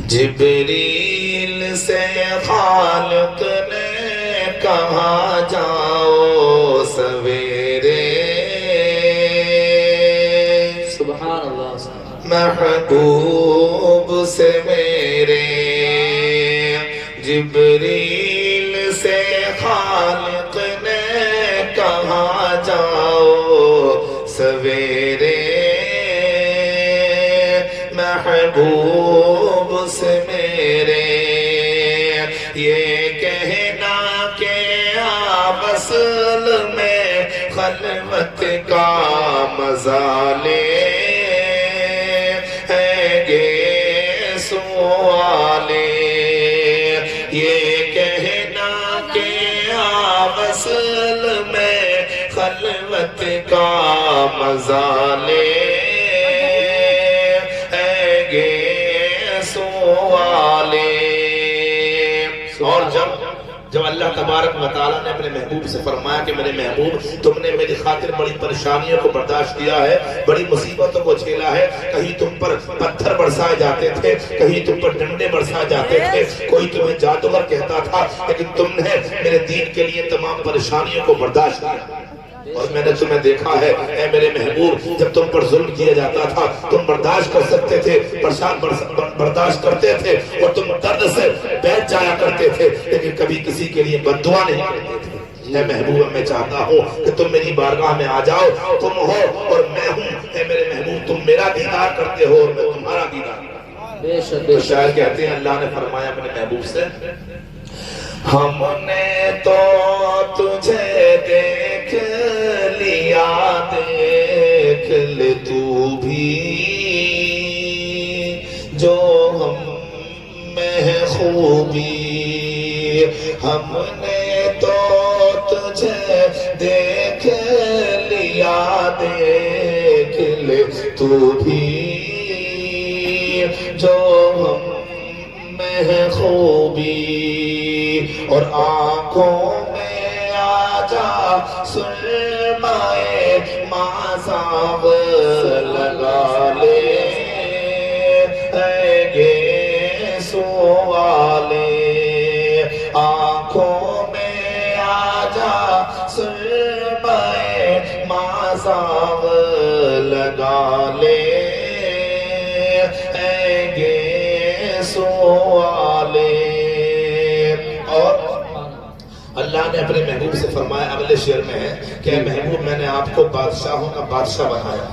جبریل سے خالق نے کہا جاؤ سویرے، سبحان اللہ، محبوب سے میرے، جبریل سے خالق نے کہا جاؤ سویرے، محبوب سے میرے، یہ کہنا کہ آپ اصل میں خلوت کا مزہ لے ہیں گے سوالے، یہ کہنا کہ آپ اصل میں خلوت کا مزہ لے اور جب اللہ تبارک و تعالیٰ نے اپنے محبوب سے فرمایا کہ میرے محبوب تم نے میری خاطر بڑی پریشانیوں کو برداشت کیا ہے، بڑی مصیبتوں کو جھیلا ہے، کہیں تم پر پتھر برسائے جاتے تھے، کہیں تم پر ڈنڈے برسائے جاتے تھے، کوئی تمہیں جادوگر کہتا تھا، لیکن تم نے میرے دین کے لیے تمام پریشانیوں کو برداشت کیا، اور میں نے تمہیں دیکھا ہے اے میرے محبوب، جب تم پر ظلم کیا جاتا تھا تم برداشت کر سکتے تھے، برداشت کرتے تھے، اور تم درد سے بیٹھ جایا کرتے تھے، لیکن کبھی کسی کے لیے بد دعا نہیں کرتے تھے۔ اے محبوب، میں چاہتا ہوں کہ تم میری بارگاہ میں آ جاؤ، تم ہو اور میں ہوں، اے میرے محبوب تم میرا دیدار کرتے ہو اور میں تمہارا دیدار۔ تو شاعر کہتے ہیں اللہ نے فرمایا اپنے محبوب سے، ہم نے تو تجھے دیکھ لیا، دیکھ لے تو بھی جو ہم میں خوبی، ہم نے تو تجھے دیکھ لیا، دیکھ لے تو بھی جو ہم میں خوبی، اور آنکھوں میں آ جا سرمائے مازاب لگا لے اے گے سوالے، آنکھوں میں آ جا سرمائے مازاب لگا لے اے گے سوالے۔ اور اللہ نے اپنے محبوب سے فرمایا اگلے شعر میں ہے کہ اے محبوب میں نے آپ کو بادشاہوں کا بادشاہ بنایا،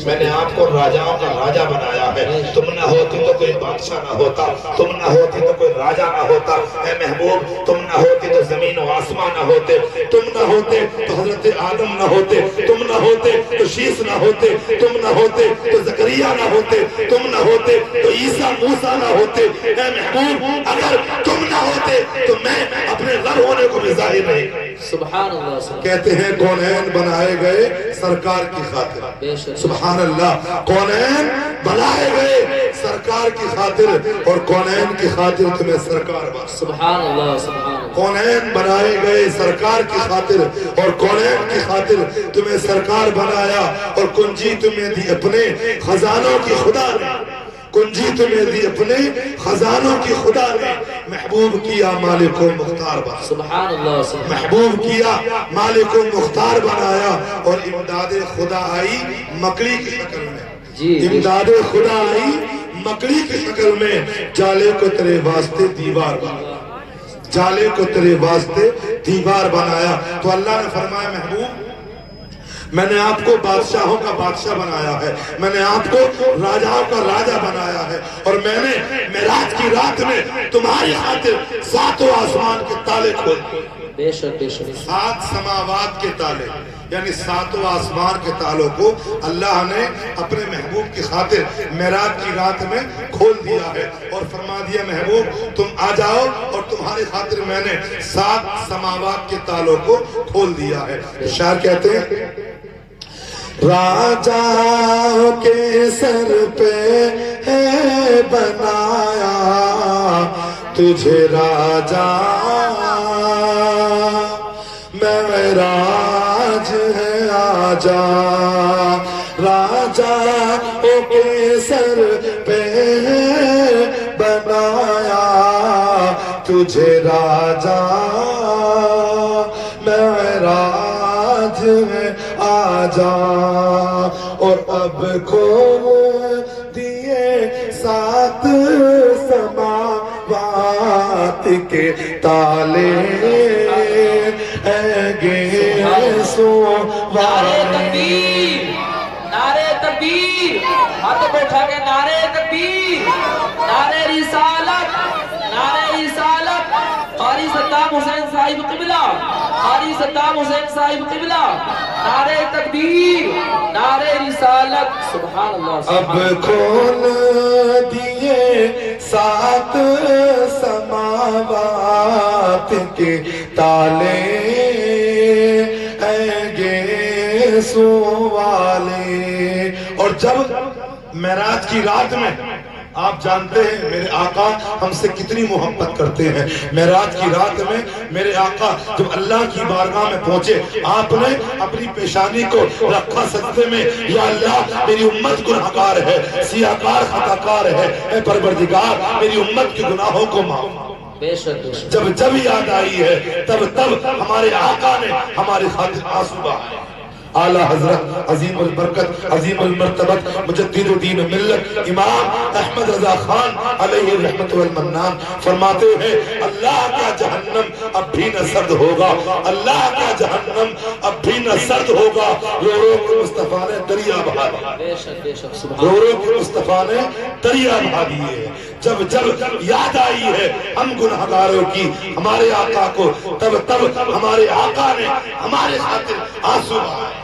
میں نے آپ کو راجاؤں کا راجہ بنایا ہے، تم نہ ہوتی تو کوئی بادشاہ نہ ہوتا، تم نہ ہوتی تو کوئی راجہ نہ ہوتا، اے محبوب تم نہ ہوتی تو زمین و آسمان نہ ہوتے، تم نہ ہوتے تو حضرت آدم نہ ہوتے، تم نہ ہوتے تو شیس نہ ہوتے، تم نہ ہوتے تو زکریا نہ ہوتے، تم نہ ہوتے تو عیسیٰ موسیٰ نہ ہوتے، اے محبوب اگر تم نہ ہوتے تو میں اپنے غر ہونے کو بھی ظاہر نہیں کرتا۔ سبحان اللہ، کہتے ہیں کونین بنائے گئے سرکار کی خاطر، سبحان اللہ، کونین بنائے گئے سرکار کی خاطر، اور کونین کی خاطر تمہیں سرکار بنا، سبحان اللہ، سبحان اللہ، کونین بنائے گئے سرکار کی خاطر، اور کونین کی خاطر تمہیں سرکار بنایا، اور کنجی تمہیں دی اپنے خزانوں کی خدا نے، کنجی تمہیں دی اپنے خزانوں کی خدا نے، محبوب کیا مالک و مختار بنا، سبحان اللہ، محبوب کیا مالک و مختار بنایا، اور امداد خدا آئی مکڑی کی شکل میں، امداد خدا آئی مکڑی کی شکل میں، جالے کو تیرے واسطے دیوار بنایا، جالے کو تیرے واسطے دیوار بنایا۔ تو اللہ نے فرمایا محبوب میں نے آپ کو بادشاہوں کا بادشاہ بنایا ہے، میں نے آپ کو راجاؤں کا راجہ بنایا ہے، اور میں نے معراج کی رات میں تمہاری خاطر ساتوں آسمان کے تالے کھول دیے، بے شک بے شک، 7 سماوات کے تالے، یعنی 7 آسمان کے تالوں کو اللہ نے اپنے محبوب کی خاطر معراج کی رات میں کھول دیا ہے، اور فرما دیا محبوب تم آ جاؤ، اور تمہاری خاطر میں نے 7 سماوات کے تالوں کو کھول دیا ہے۔ شاعر کہتے ہیں راجہ کے سر پہ ہے بنایا تجھے راجہ، معراج ہے آجا، راجہ کے سر پہ ہے بنایا تجھے راجا معراج میں آجا اور اب کھول دیے 7 سماوات کے تالے اے گیسو نعرے تکبیر، نعرے تکبیر، ہاتھ کو اٹھا کے نعرے تکبیر، نعرے رسالت، نعرے رسالت، قاری ستام حسین صاحب قبلہ، قاری ستام حسین صاحب قبلہ، نعرے تکبیر، نعرے رسالت، سبحان اللہ اب کھول دیے 7 سماوات کے تالے اے گیسو والے. اور جب معراج کی رات میں آپ جانتے ہیں میرے آقا ہم سے کتنی محبت کرتے ہیں. معراج کی رات میں میرے آقا جب اللہ کی بارگاہ میں پہنچے آپ نے اپنی پیشانی کو رکھا سجدے میں. یا اللہ میری امت گناہگار ہے، سیاہکار خطاکار ہے، اے پروردگار میری امت کے گناہوں کو معاف. بے شک بے شک. جب یاد آئی ہے تب ہمارے آقا نے ہماری خاطر آنسو بہائے. اعلیٰ حضرت عظیم البرکت عظیم المرتبت مجدد دین ملت امام احمد رضا خان علیہ رحمت والمنان فرماتے ہیں اللہ کا جہنم اب بھی نہ سرد ہوگا، اللہ کا جہنم اب بھی نہ سرد ہوگا. رو رو کے مصطفیٰ نے دریا بہا دیا، بے شک بے شک. سبحان رو رو کے مصطفیٰ نے دریا بہا دیے. جب یاد آئی ہے ہم گناہگاروں کی ہمارے آقا کو تب ہمارے آقا نے ہمارے خاطر آنسو بہائے.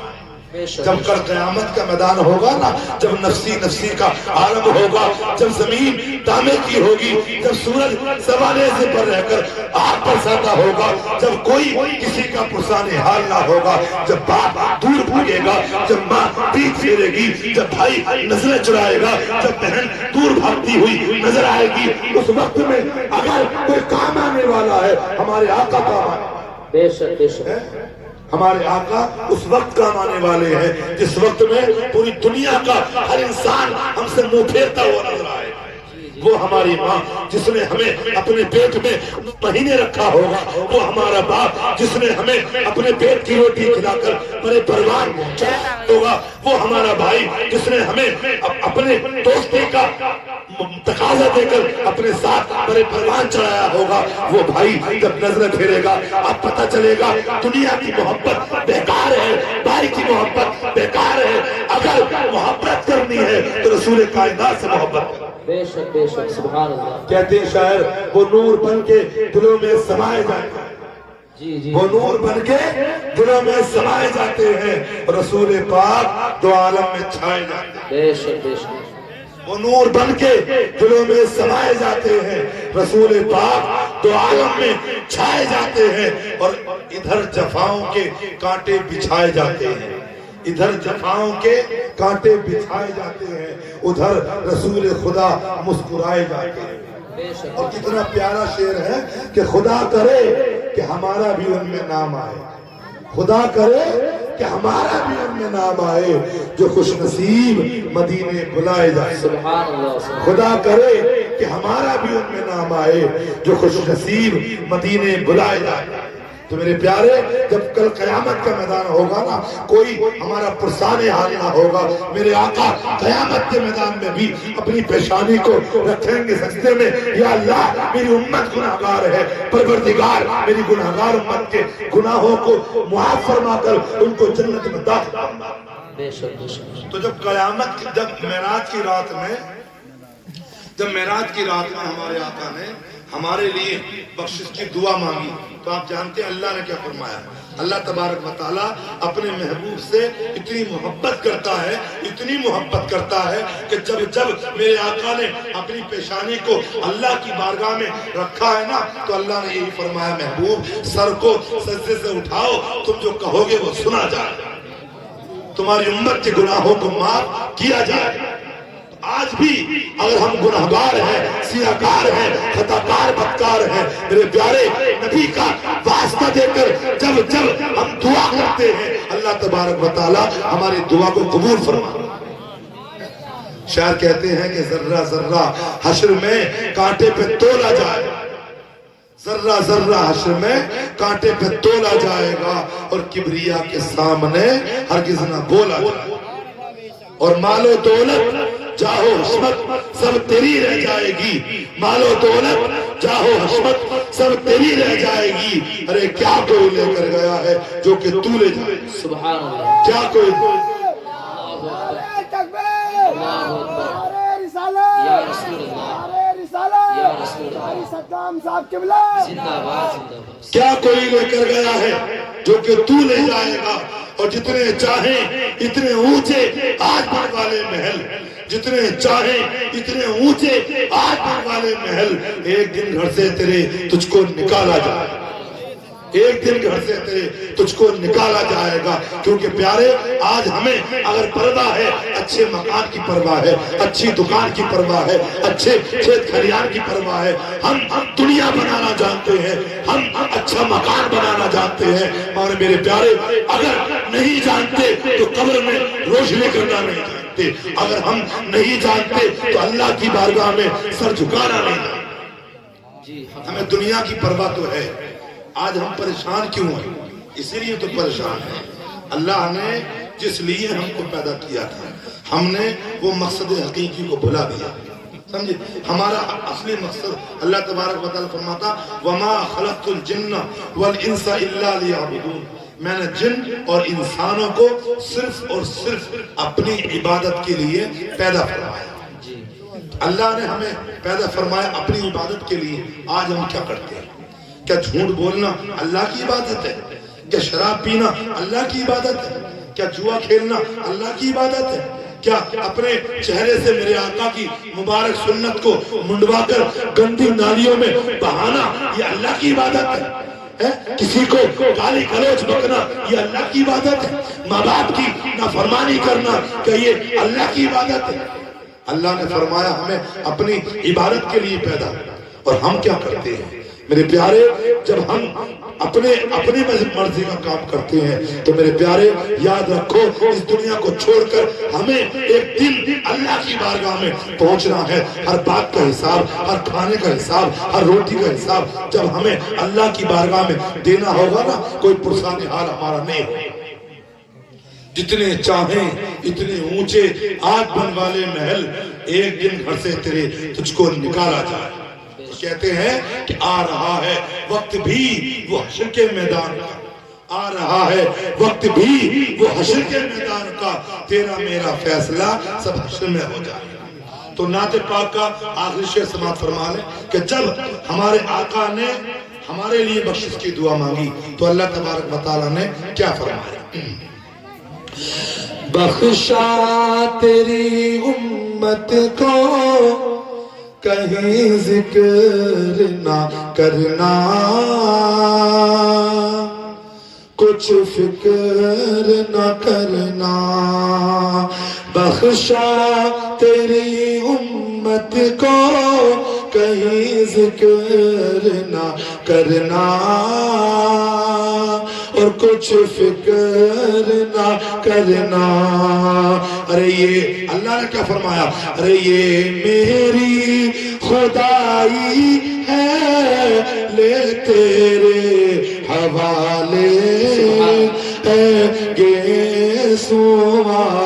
جب کل قیامت کا میدان ہوگا نا، جب نفسی کا عالم ہوگا، جب زمین تانبے کی ہوگی، جب سورج زوالے سے پر رہ کر آگ برساتا ہوگا، جب کوئی کسی کا پرسان حال نہ ہوگا، جب باپ دور بھاگے گا، جب ماں پیٹ پھیرے گی، جب بھائی نظریں چرائے گا، جب بہن دور بھاگتی ہوئی نظر آئے گی، اس وقت میں اگر کوئی کام آنے والا ہے ہمارے آقا کام آنے. بے شک بے شک. ہمارے آقا اس وقت کام آنے والے ہیں جس وقت میں پوری دنیا کا ہر انسان ہم سے منہ پھیرتا ہوا نظر آئے. وہ ہماری ماں جس نے ہمیں اپنے پیٹ میں مہینے رکھا ہوگا، وہ ہمارا باپ جس نے ہمیں اپنے پیٹ کی روٹی کھلا کر بڑے پروان چڑھایا ہوگا، وہ ہمارا بھائی جس نے ہمیں اپنے دوستی کا تقاضا دے کر اپنے ساتھ بڑے پروان چڑھایا ہوگا. وہ بھائی جب نظر پھیرے گا اب پتہ چلے گا دنیا کی محبت بیکار ہے، بھائی کی محبت بیکار ہے. اگر محبت کرنی ہے تو رسول کائنات سے محبت کرو. بے شک بے شک. سبحان اللہ. کہتے ہیں شاعر وہ نور بن کے دلوں میں سمائے جاتے ہیں، جی جی. وہ نور بن کے دلوں میں سمائے جاتے ہیں، رسول پاک دو عالم میں چھائے جاتے ہیں. بے شک بے شک. وہ نور بن کے دلوں میں سمائے جاتے ہیں، رسول پاک دو عالم میں چھائے جاتے ہیں. اور ادھر جفاؤں کے کانٹے بچھائے جاتے ہیں، ادھر جفاؤں کے کانٹے بچھائے جاتے ہیں، ادھر رسول خدا مسکرائے جاتے ہیں. اور کتنا پیارا شعر ہے کہ خدا کرے کہ ہمارا بھی ان میں نام آئے، خدا کرے کہ ہمارا بھی ان میں نام آئے، جو خوش نصیب مدینے بلائے جائے. سبحان اللہ. خدا کرے کہ ہمارا بھی ان میں نام آئے، جو خوش نصیب مدینے بلائے جائے. تو میرے پیارے جب کل قیامت کا میدان ہوگا نا، کوئی ہمارا پرسان حال نہ ہوگا. میرے آقا قیامت کے میدان میں بھی اپنی پیشانی کو رکھیں گے سجدے میں. یا اللہ میری امت گناہگار ہے، پروردگار میری گناہگار امت کے گناہوں کو معاف فرما کر ان کو جنت میں داخل فرما. بے شک بے شک. تو جب معراج کی رات میں ہمارے آقا نے ہمارے لیے بخشش کی دعا مانگی تو آپ جانتے ہیں اللہ نے کیا فرمایا. اللہ تبارک و تعالیٰ اپنے محبوب سے اتنی محبت کرتا ہے، اتنی محبت کرتا ہے کہ جب میرے آقا نے اپنی پیشانی کو اللہ کی بارگاہ میں رکھا ہے نا تو اللہ نے یہی فرمایا محبوب سر کو سجدے سے اٹھاؤ، تم جو کہو گے وہ سنا جائے، تمہاری امت کے گناہوں کو معاف کیا جائے. آج بھی اگر ہم گناہگار ہیں، سیاہکار ہیں، خطاکار بدکار ہیں، میرے پیارے نبی کا واسطہ دے کر جب ہم دعا کرتے ہیں اللہ تبارک و تعالی ہماری دعا کو قبول فرما. شاعر کہتے ہیں کہ ذرہ ذرہ حشر میں کانٹے پہ تولا جائے گا، ذرہ ذرہ حشر میں کانٹے پہ تولا جائے گا، اور کبریا کے سامنے ہرگز نہ بولا جائے گا، اور مال و دولت جاہو حشمت سب تیری رہ جائے گی، مال و دولت جاہو حشمت سب تیری رہ جائے گی۔ ارے کیا کوئی لے کر گیا ہے جو کہ تو لے جائے، سبحان اللہ، کیا کوئی یا رسول اللہ، یا رسول اللہ، زندہ باد، زندہ باد۔ کیا کوئی لے کر گیا ہے جو کہ تو لے جائے گا، اور جتنے چاہیں اتنے اونچے آج بن والے محل، جتنے چاہیں اتنے اونچے آج بن والے محل، ایک دن گھر سے تیرے تجھ کو نکالا جائے گا، ایک دن گھر سے تیرے تجھ کو نکالا جائے گا۔ کیونکہ پیارے آج ہمیں اگر پرواہ ہے، اچھے مکان کی پرواہ ہے، اچھی دکان کی پرواہ ہے، اچھے کھیت کھلیان کی پرواہ ہے، ہم دنیا بنانا جانتے ہیں، ہم اچھا مکان بنانا جانتے ہیں، اور میرے پیارے اگر نہیں جانتے تو قبر میں روشنی کرنا نہیں جانتے، اگر ہم نہیں جانتے تو اللہ کی بارگاہ میں سر جھکانا نہیں جانتے۔ ہمیں دنیا کی پرواہ تو ہے، آج ہم پریشان کیوں ہیں؟ اسی لیے تو پریشان ہیں، اللہ نے جس لیے ہم کو پیدا کیا تھا ہم نے وہ مقصد حقیقی کو بھلا دیا، سمجھے؟ ہمارا اصلی مقصد اللہ تبارک و تعالیٰ فرماتا وَمَا خَلَقْتُ الْجِنَّ وَالْإِنسَ إِلَّا لِيَعْبُدُونَ، میں نے جن اور انسانوں کو صرف اور صرف اپنی عبادت کے لیے پیدا فرمایا۔ اللہ نے ہمیں پیدا فرمایا اپنی عبادت کے لیے، آج ہم کیا کرتے ہیں؟ کیا جھوٹ بولنا اللہ کی عبادت ہے؟ کیا شراب پینا اللہ کی عبادت ہے؟ کیا جوا کھیلنا اللہ کی عبادت ہے؟ کیا اپنے چہرے سے میرے آقا کی مبارک سنت کو منڈوا کر گندی نالیوں میں بہانا یہ اللہ کی عبادت ہے؟ کسی کو گالی گلوچ بکنا یہ اللہ کی عبادت ہے؟ ماں باپ کی نافرمانی کرنا کیا یہ اللہ کی عبادت ہے؟ اللہ نے فرمایا ہمیں اپنی عبادت کے لیے پیدا، اور ہم کیا کرتے ہیں میرے پیارے؟ جب ہم اپنی مرضی کا کام کرتے ہیں تو میرے پیارے یاد رکھو اس دنیا کو چھوڑ کر ہمیں ایک دن اللہ کی بارگاہ میں پہنچنا ہے، ہر بات کا حساب، ہر کھانے کا حساب، ہر روٹی کا حساب جب ہمیں اللہ کی بارگاہ میں دینا ہوگا نا، کوئی پرسان حال ہمارا نہیں ہوگا۔ جتنے چاہیں اتنے اونچے آج بن والے محل، ایک دن گھر سے تیرے تجھ کو نکالا جائے۔ کہتے ہیں کہ آ رہا ہے وقت بھی وہ حشر کے میدان کا، آ رہا ہے وقت بھی وہ حشر کے میدان کا، تیرا میرا فیصلہ سب حشر میں ہو جائے گا۔ تو نعت پاک کا آخری شعر سماعت فرما لیں کہ جب ہمارے آقا نے ہمارے لیے بخشش کی دعا مانگی تو اللہ تبارک و تعالیٰ نے کیا فرمایا؟ بخشا تیری امت کو کہیں ذکر نہ کرنا، کچھ فکر نہ کرنا، بخشا تیری امت کو کہیں ذکر نہ کرنا، اور کچھ فکر نہ کرنا۔ ارے یہ اللہ نے کیا فرمایا؟ ارے یہ میری خدائی ہے، لے تیرے حوالے گے سوا